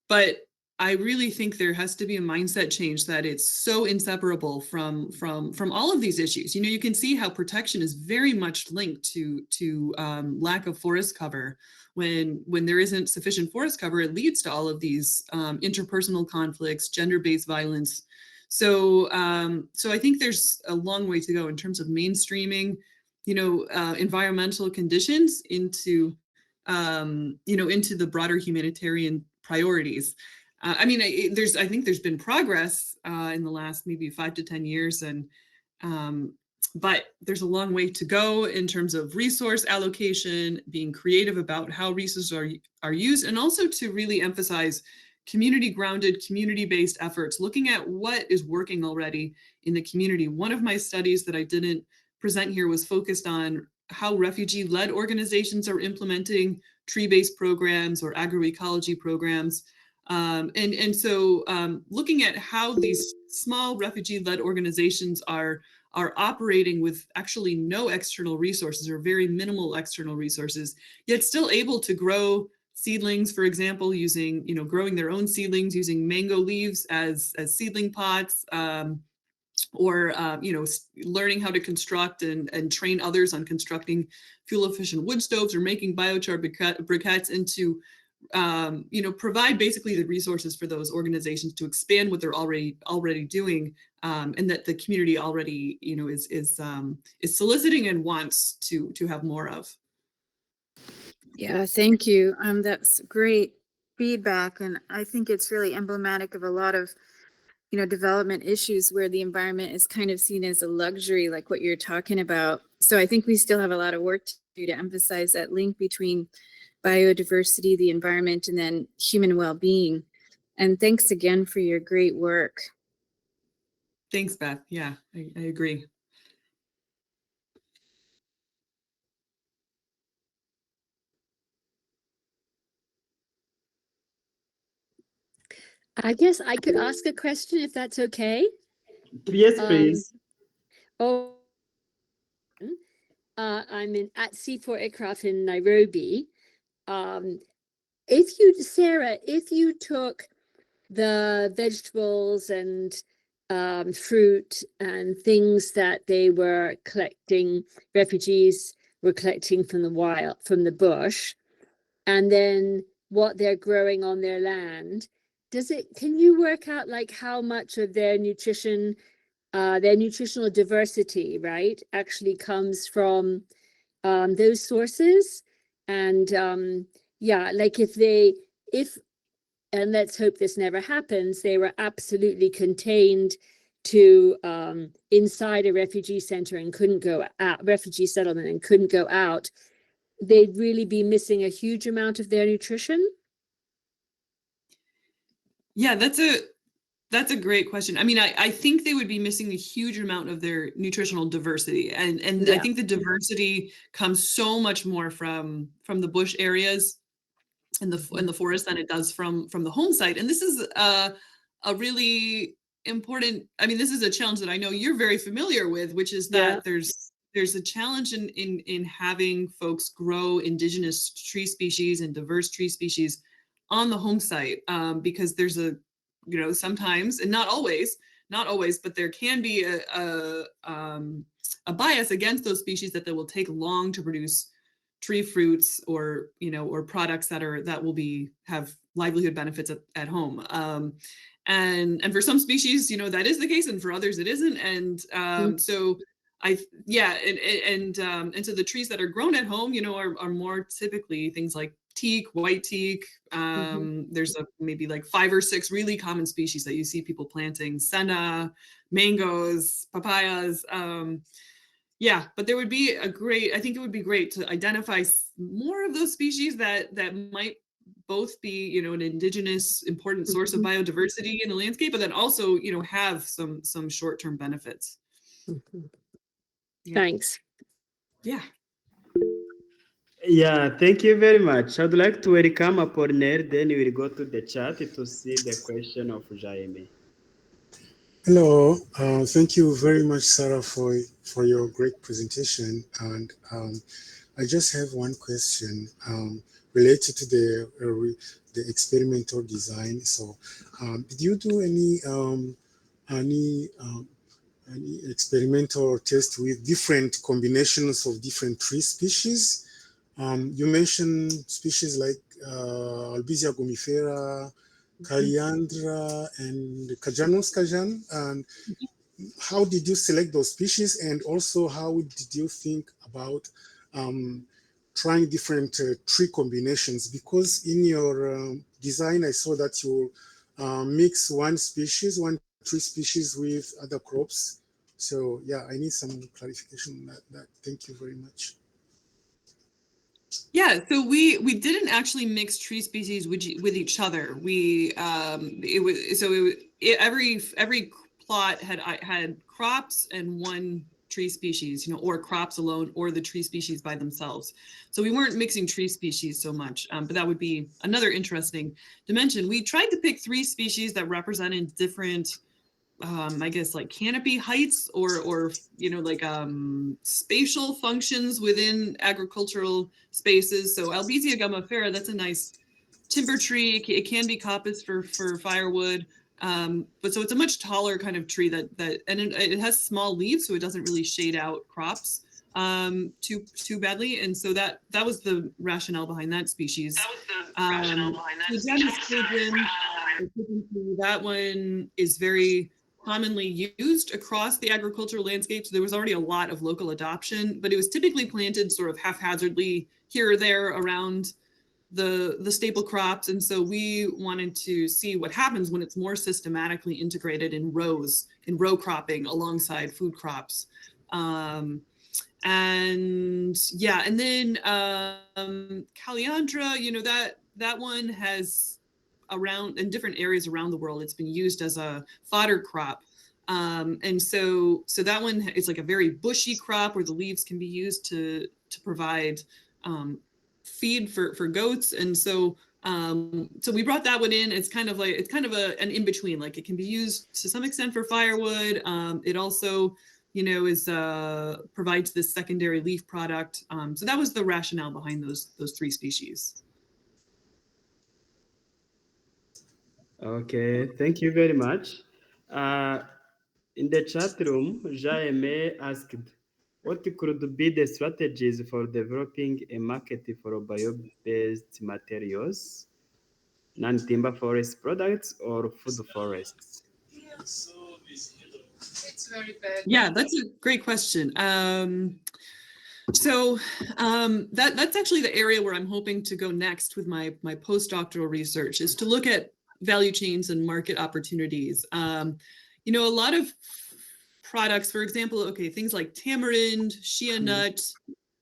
But I really think there has to be a mindset change that it's so inseparable from all of these issues. You can see how protection is very much linked to lack of forest cover. When there isn't sufficient forest cover, it leads to all of these interpersonal conflicts, gender-based violence. So I think there's a long way to go in terms of mainstreaming, environmental conditions into the broader humanitarian priorities. I think there's been progress in the last maybe 5 to 10 years, but there's a long way to go in terms of resource allocation, being creative about how resources are used, and also to really emphasize community-grounded, community-based efforts, looking at what is working already in the community. One of my studies that I didn't present here was focused on how refugee-led organizations are implementing tree-based programs or agroecology programs. So looking at how these small refugee-led organizations are operating with actually no external resources or very minimal external resources, yet still able to grow seedlings, for example, using, growing their own seedlings, using mango leaves as seedling pots, or learning how to construct and train others on constructing fuel-efficient wood stoves or making biochar briquettes, and to provide basically the resources for those organizations to expand what they're already doing, and that the community already is soliciting and wants to have more of. Yeah, thank you. That's great feedback, and I think it's really emblematic of a lot of development issues where the environment is kind of seen as a luxury, like what you're talking about. So I think we still have a lot of work to do to emphasize that link between biodiversity, the environment, and then human well-being. And thanks again for your great work. Thanks, Beth. Yeah, I agree. I guess I could ask a question if that's okay. Yes, please. I'm at C4 Aircraft in Nairobi. Sarah, if you took the vegetables and fruit and things that they were collecting, refugees were collecting from the bush, and then what they're growing on their land, can you work out like how much of their nutritional diversity, right, actually comes from those sources? And yeah, like and let's hope this never happens, they were absolutely contained to inside a refugee center and couldn't go out, refugee settlement, and couldn't go out, they'd really be missing a huge amount of their nutrition? Yeah, that's a great question. I mean, I think they would be missing a huge amount of their nutritional diversity. And Yeah. I think the diversity comes so much more from the bush areas and the forest than it does from the home site. And this is a really important, I mean, this is a challenge that I know you're very familiar with, which is that there's a challenge in having folks grow indigenous tree species and diverse tree species on the home site, because there's sometimes, and not always, but there can be a bias against those species that they will take long to produce tree fruits or products that will have livelihood benefits at home. And for some species, that is the case, and for others it isn't. And so so the trees that are grown at home, are more typically things like teak, white teak. There's maybe like 5 or 6 really common species that you see people planting: senna, mangoes, papayas. Yeah, but there would be I think it would be great to identify more of those species that might both be, an indigenous important source of biodiversity in the landscape, but then also, have some short-term benefits. Yeah. Thanks. Yeah. Yeah, thank you very much. I'd like to welcome Apollinaire, then we will go to the chat to see the question of Jaime. Hello, thank you very much, Sarah, for your great presentation. And I just have one question related to the experimental design. So, did you do any experimental test with different combinations of different tree species? You mentioned species like Albizia gumifera, Caliandra, and Cajanus cajan. And how did you select those species? And also, how did you think about trying different tree combinations? Because in your design, I saw that you mix one tree species with other crops. So yeah, I need some clarification on that. Thank you very much. Yeah, so we didn't actually mix tree species with each other. Every plot had crops and one tree species, or crops alone, or the tree species by themselves. So we weren't mixing tree species so much, but that would be another interesting dimension. We tried to pick 3 species that represented different, I guess, like canopy heights or spatial functions within agricultural spaces. So Albizia gumifera, that's a nice timber tree. It can be coppice for firewood. But so it's a much taller kind of tree and it has small leaves, so it doesn't really shade out crops too badly. And so that was the rationale behind that species. That one is very commonly used across the agricultural landscape. So there was already a lot of local adoption, but it was typically planted sort of haphazardly here or there around the staple crops. And so we wanted to see what happens when it's more systematically integrated in row cropping alongside food crops. And yeah, and then Caliandra, you know, that one has around in different areas around the world, it's been used as a fodder crop. And so that one is like a very bushy crop where the leaves can be used to provide feed for goats. And so so we brought that one in. It's kind of an in between. Like it can be used to some extent for firewood. It also, you know, is provides this secondary leaf product. So that was the rationale behind those three species. Okay, thank you very much. In the chat room, Jaime asked, what could be the strategies for developing a market for bio-based materials, non-timber forest products, or food forests? Yeah, that's a great question. So that's actually the area where I'm hoping to go next with my postdoctoral research, is to look at value chains and market opportunities. You know, a lot of products, for example, okay, things like tamarind, shea nut,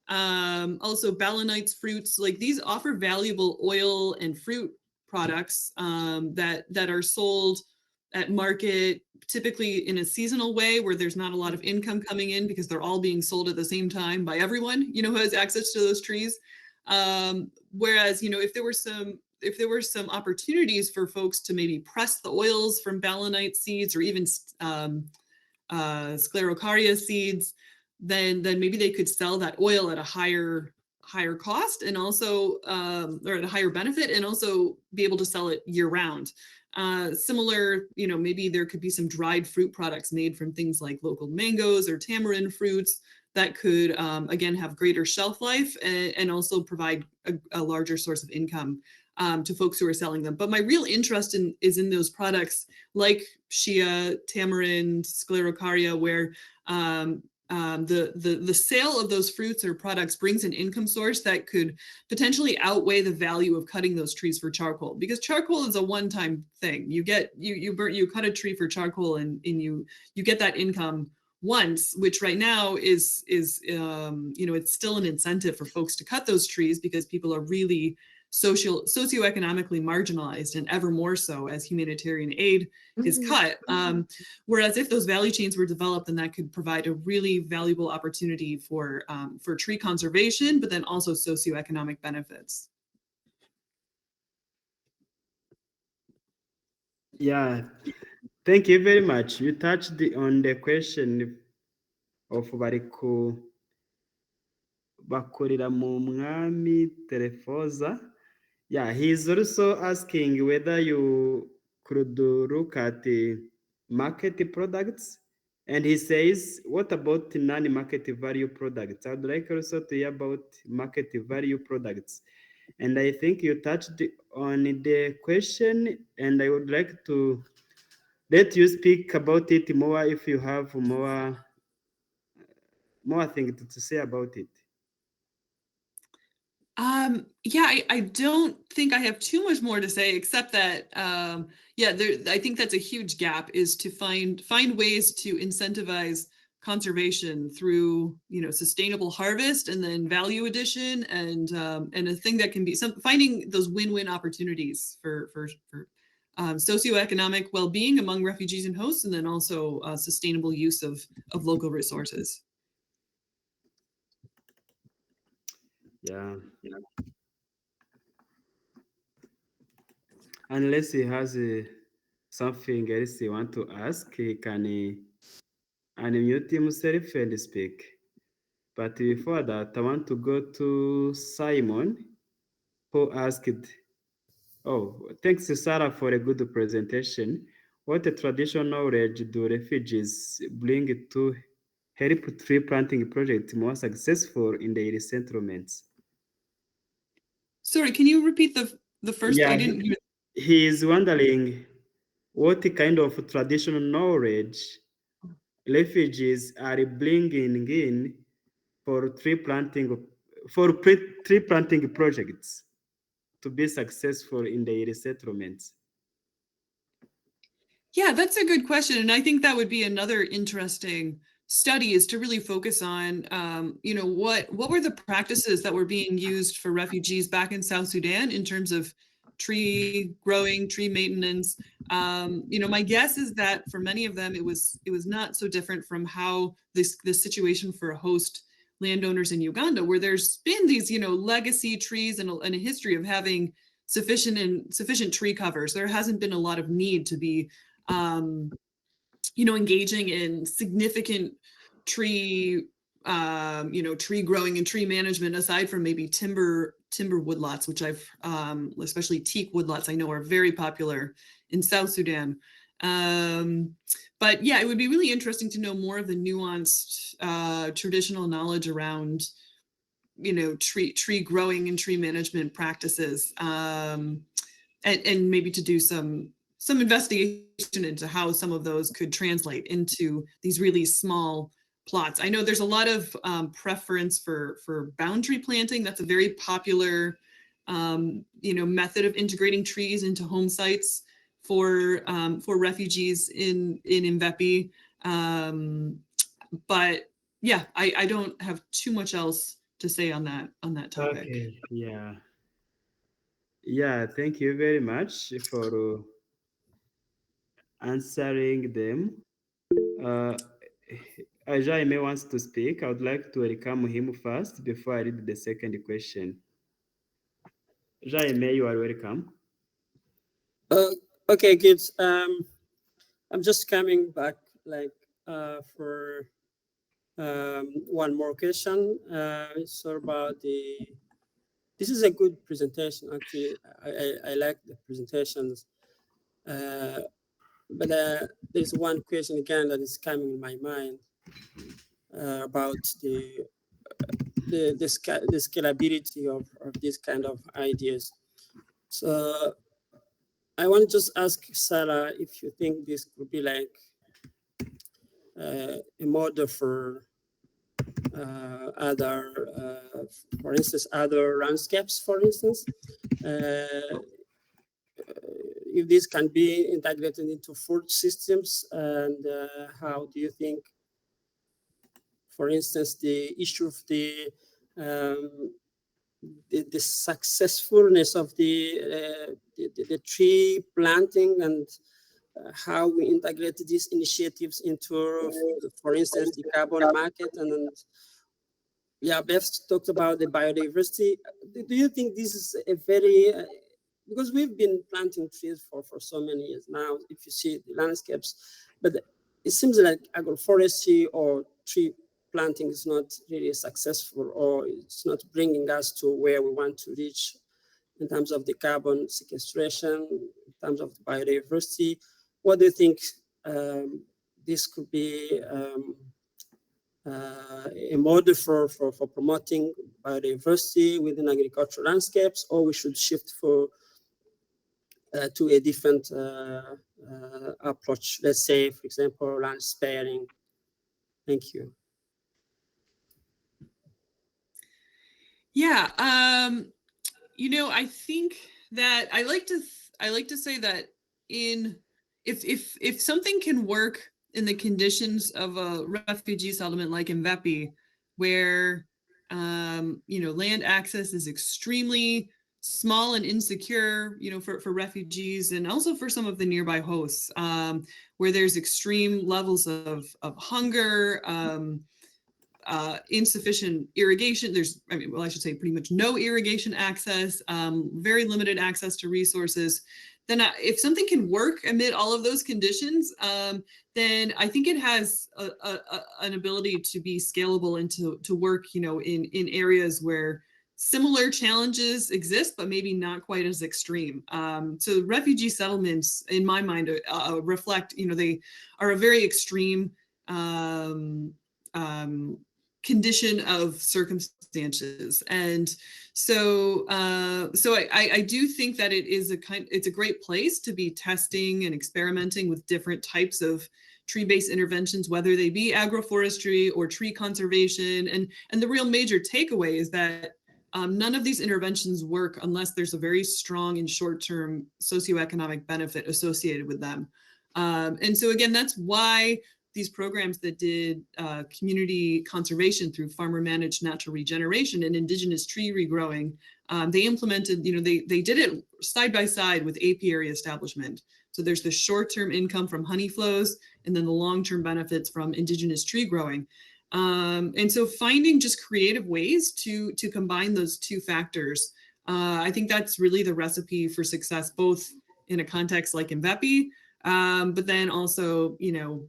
also balanites fruits, like these offer valuable oil and fruit products that are sold at market, typically in a seasonal way where there's not a lot of income coming in because they're all being sold at the same time by everyone, you know, who has access to those trees. Whereas, you know, if there were some opportunities for folks to maybe press the oils from balanite seeds or even sclerocaria seeds, then maybe they could sell that oil at a higher cost, and also or at a higher benefit, and also be able to sell it year round. Similar, you know, maybe there could be some dried fruit products made from things like local mangoes or tamarind fruits that could, again, have greater shelf life and also provide a larger source of income to folks who are selling them. But my real interest is in those products like shea, tamarind, sclerocaria, where the sale of those fruits or products brings an income source that could potentially outweigh the value of cutting those trees for charcoal, because charcoal is a one-time thing. You cut a tree for charcoal and you get that income once, which right now is you know, it's still an incentive for folks to cut those trees because people are really socioeconomically marginalized, and ever more so as humanitarian aid is cut. Whereas if those value chains were developed, then that could provide a really valuable opportunity for tree conservation, but then also socioeconomic benefits. Yeah, thank you very much. You touched on the question of bakorera mu mwami Telefoza. Yeah, he's also asking whether you could look at the market products. And he says, what about non-market value products? I'd like also to hear about market value products. And I think you touched on the question, and I would like to let you speak about it more if you have more things to say about it. Yeah, I don't think I have too much more to say, except that yeah, I think that's a huge gap, is to find ways to incentivize conservation through, you know, sustainable harvest and then value addition, and a thing that can be finding those win-win opportunities for socioeconomic well-being among refugees and hosts, and then also sustainable use of local resources. Yeah. Unless he has something else he want to ask, he can unmute himself and speak. But before that, I want to go to Simon, who asked, oh, thanks Sarah for a good presentation. What traditional knowledge do refugees bring to help tree planting projects more successful in their settlements? Sorry, can you repeat the first? Yeah, I didn't hear. he is wondering what kind of traditional knowledge refugees are bringing in for tree planting projects. to be successful in the resettlements? Yeah, that's a good question. And I think that would be another interesting study, is to really focus on, what were the practices that were being used for refugees back in South Sudan in terms of tree growing, tree maintenance. My guess is that for many of them, it was not so different from how this situation for host landowners in Uganda, where there's been these, legacy trees and a history of having sufficient tree covers. There hasn't been a lot of need to be engaging in significant tree, tree growing and tree management, aside from maybe timber woodlots, which I've, especially teak woodlots, I know are very popular in South Sudan. But yeah, it would be really interesting to know more of the nuanced traditional knowledge around, tree growing and tree management practices, and maybe to do some investigation into how some of those could translate into these really small plots. I know there's a lot of preference for boundary planting. That's a very popular, method of integrating trees into home sites for refugees in Imvepi. But yeah, I don't have too much else to say on that topic. Okay, yeah. Yeah, thank you very much for answering them. Jaime wants to speak. I would like to welcome him first before I read the second question. Jaime, you are welcome. Okay, kids. I'm just coming back for one more question. It's about this is a good presentation, actually. I like the presentations. But there's one question again that is coming in my mind about the scalability of these kind of ideas. So I want to just ask Sarah if you think this could be like a model for other, for instance, other landscapes, for instance. If this can be integrated into food systems, and how do you think, for instance, the issue of the successfulness of the tree planting, and how we integrate these initiatives into, for instance, the carbon market. And yeah, Beth talked about the biodiversity. Do you think this is a very, because we've been planting trees for so many years now, if you see the landscapes, but it seems like agroforestry or tree planting is not really successful, or it's not bringing us to where we want to reach in terms of the carbon sequestration, in terms of the biodiversity. What do you think this could be a model for promoting biodiversity within agricultural landscapes, or we should shift to a different approach, let's say, for example, land sparing? Thank you. Yeah, I think that I like to say that if something can work in the conditions of a refugee settlement like Imvepi, where land access is extremely small and insecure, for refugees, and also for some of the nearby hosts, where there's extreme levels of hunger, insufficient irrigation. I should say pretty much no irrigation access, very limited access to resources. Then if something can work amid all of those conditions, then I think it has an ability to be scalable and to work, in areas where similar challenges exist, but maybe not quite as extreme. So refugee settlements, in my mind, reflect, they are a very extreme condition of circumstances, and so I do think that it's a great place to be testing and experimenting with different types of tree-based interventions, whether they be agroforestry or tree conservation. And the real major takeaway is that none of these interventions work unless there's a very strong and short-term socioeconomic benefit associated with them. And so again, that's why these programs that did community conservation through farmer-managed natural regeneration and indigenous tree regrowing, they implemented, they did it side by side with apiary establishment. So there's the short-term income from honey flows, and then the long-term benefits from indigenous tree growing. And so finding just creative ways to combine those two factors, I think that's really the recipe for success, both in a context like Imvepi, but then also,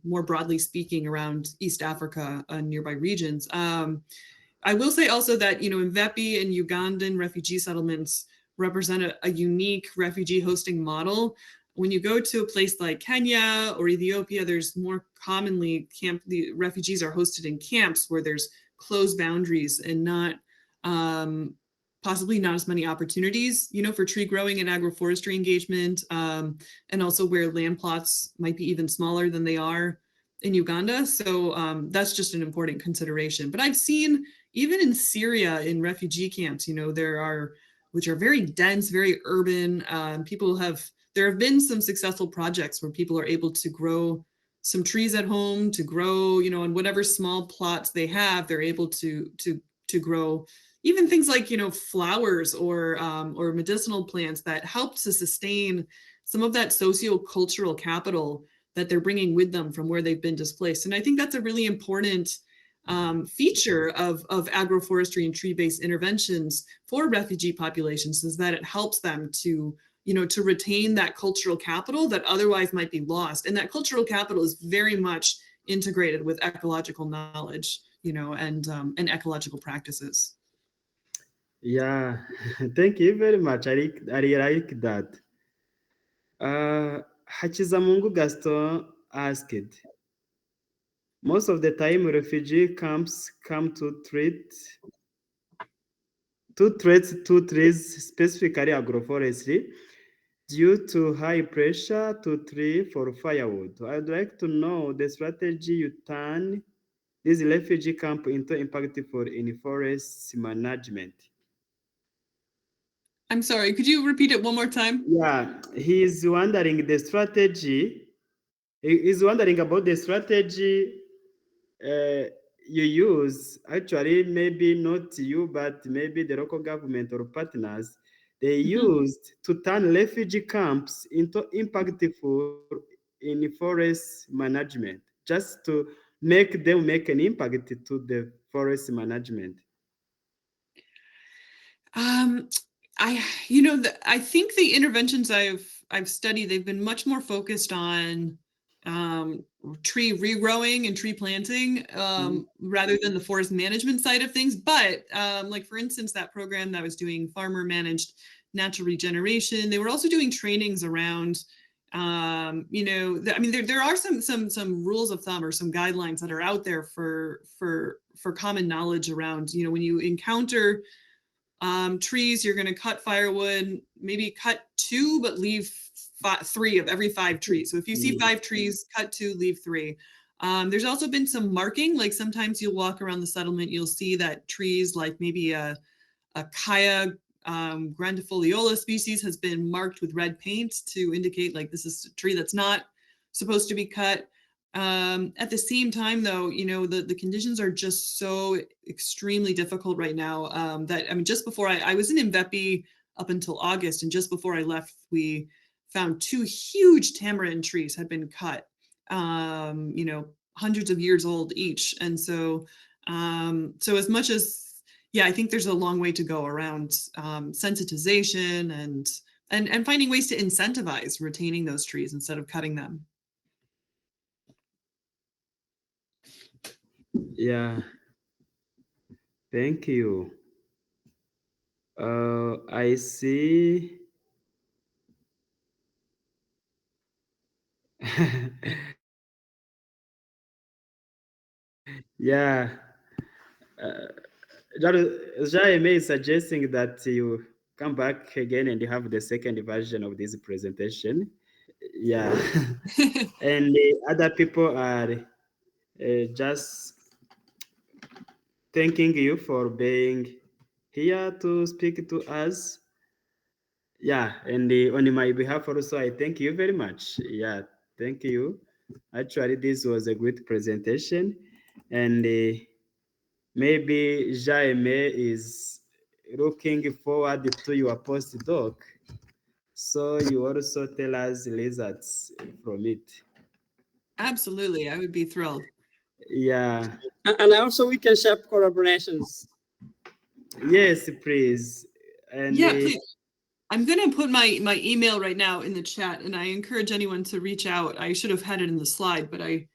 more broadly speaking around East Africa and nearby regions. I will say also that, Imvepi and Ugandan refugee settlements represent a unique refugee hosting model. When you go to a place like Kenya or Ethiopia, there's more commonly the refugees are hosted in camps where there's closed boundaries and not, possibly not as many opportunities, for tree growing and agroforestry engagement, and also where land plots might be even smaller than they are in Uganda. So that's just an important consideration. But I've seen even in Syria in refugee camps, which are very dense, very urban, there have been some successful projects where people are able to grow some trees at home, to grow, on whatever small plots they have, they're able to grow even things like, flowers or medicinal plants that help to sustain some of that socio-cultural capital that they're bringing with them from where they've been displaced. And I think that's a really important feature of agroforestry and tree-based interventions for refugee populations, is that it helps them to retain that cultural capital that otherwise might be lost. And that cultural capital is very much integrated with ecological knowledge, and ecological practices. Yeah, thank you very much. I like that. Hachizamungu Gaston asked, most of the time refugee camps come to treat two trees, specifically agroforestry, due to high pressure to tree for firewood. I'd like to know the strategy you turn this refugee camp into impactful in forest management. I'm sorry, could you repeat it one more time? Yeah, he's wondering the strategy. He's wondering about the strategy you use. Actually, maybe not you, but maybe the local government or partners, they used to turn refugee camps into impactful in forest management, just to make them make an impact to the forest management. I think the interventions I've studied, they've been much more focused on tree regrowing and tree planting rather than the forest management side of things. But like, for instance, that program that was doing farmer managed natural regeneration, they were also doing trainings around, there are some rules of thumb or some guidelines that are out there for common knowledge around, when you encounter trees, you're going to cut firewood, maybe cut 2, but leave 3 of every 5 trees. So if you see 5 trees, cut 2, leave 3. There's also been some marking, like sometimes you'll walk around the settlement, you'll see that trees like maybe a Kaya grandifoliola species has been marked with red paint to indicate like this is a tree that's not supposed to be cut. At the same time, though, the conditions are just so extremely difficult right now that, just before I was in Imvepi up until August, and just before I left, we found 2 huge tamarind trees had been cut, hundreds of years old each. And so, as much as, I think there's a long way to go around sensitization and finding ways to incentivize retaining those trees instead of cutting them. Yeah, thank you. I see. Yeah, Jaime is suggesting that you come back again and you have the second version of this presentation. Yeah, and other people are just thanking you for being here to speak to us. Yeah, and on my behalf also, I thank you very much. Yeah, thank you. Actually, this was a great presentation, and maybe Jaime is looking forward to your postdoc. So you also tell us results from it. Absolutely, I would be thrilled. Yeah. And also we can share collaborations. Yes, please. And Yeah, please. I'm going to put my email right now in the chat, and I encourage anyone to reach out. I should have had it in the slide, but I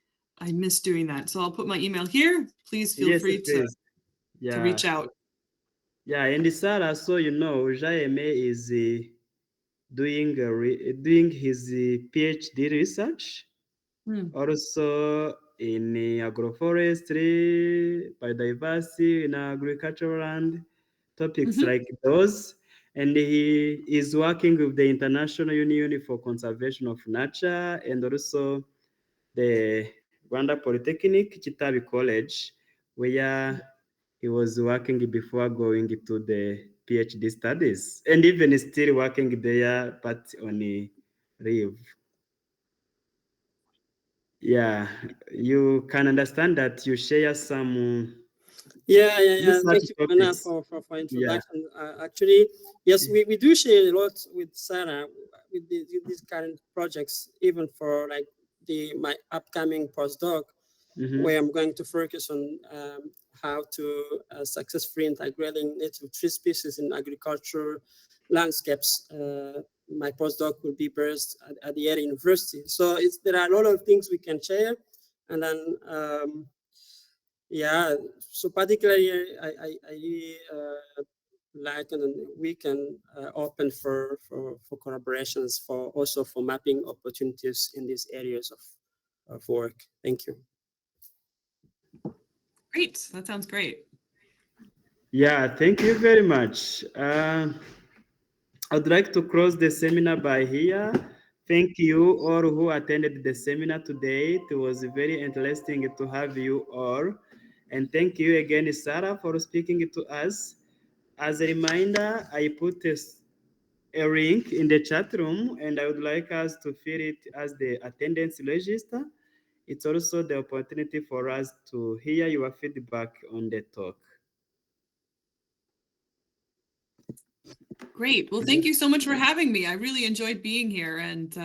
missed doing that. So I'll put my email here. Please feel yes, free please. to reach out. Yeah, and Sarah, so you know, Jaime is doing his PhD research, also in agroforestry, biodiversity, in agricultural land, topics like those. And he is working with the International Union for Conservation of Nature and also the Rwanda Polytechnic, Kitabi College, where he was working before going to the PhD studies, and even still working there, but on a leave. Yeah, you can understand that you share some Yeah. research Thank you, Anna, topics. for Yeah. introduction. Actually, yes, we do share a lot with Sarah with these current projects, even for like my upcoming postdoc, where I'm going to focus on how to successfully integrating native tree species in agriculture landscapes. My postdoc will be based at the Yale University. So there are a lot of things we can share, and then. Yeah, so particularly I really like, and we can open for collaborations for also for mapping opportunities in these areas of work. Thank you. Great, that sounds great. Yeah, thank you very much. I'd like to close the seminar by here. Thank you all who attended the seminar today. It was very interesting to have you all. And thank you again, Sarah, for speaking to us. As a reminder, I put a link in the chat room, and I would like us to fill it as the attendance register. It's also the opportunity for us to hear your feedback on the talk. Great. Well, thank you so much for having me. I really enjoyed being here, and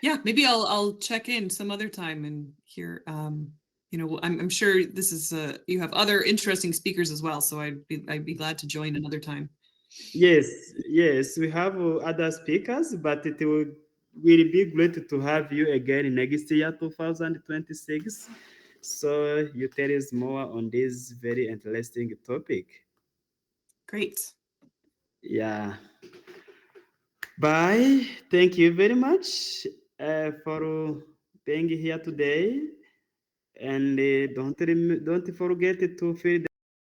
yeah, maybe I'll check in some other time and hear. You know, I'm sure this is you have other interesting speakers as well, so I'd be glad to join another time. Yes, we have other speakers, but it will be great to have you again next year, 2026. So you tell us more on this very interesting topic. Great. Yeah. Bye. Thank you very much for being here today. And don't forget to fill